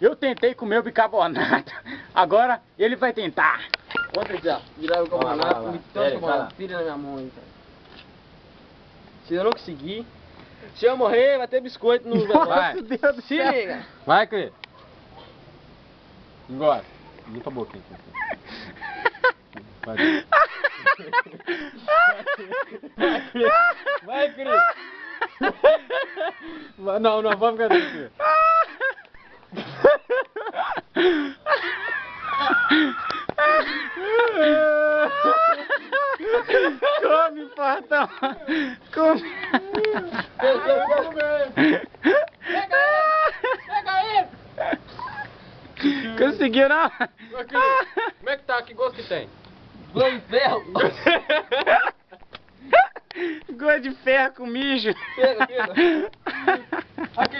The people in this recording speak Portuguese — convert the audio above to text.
Eu tentei comer o bicarbonato. Agora ele vai tentar. Conta já. Virar o bicarbonato, me trouxe o vai lá. bicarbonato, tira na minha mão aí, cara. Se eu não conseguir, se eu morrer, vai ter biscoito no velório. Vai. Meu Deus do Se céu. liga. Vai, Cris. Engole. Limpa a boca então. Vai, Cris. Vai, Cris. Vai, não, vamos ficar aqui. Come, portão. Come. Pega ele! Conseguiu, não? Como é que tá? Que gosto que tem? Gol de ferro! Gosto de ferro com mijo. Pega, pega. Aqui.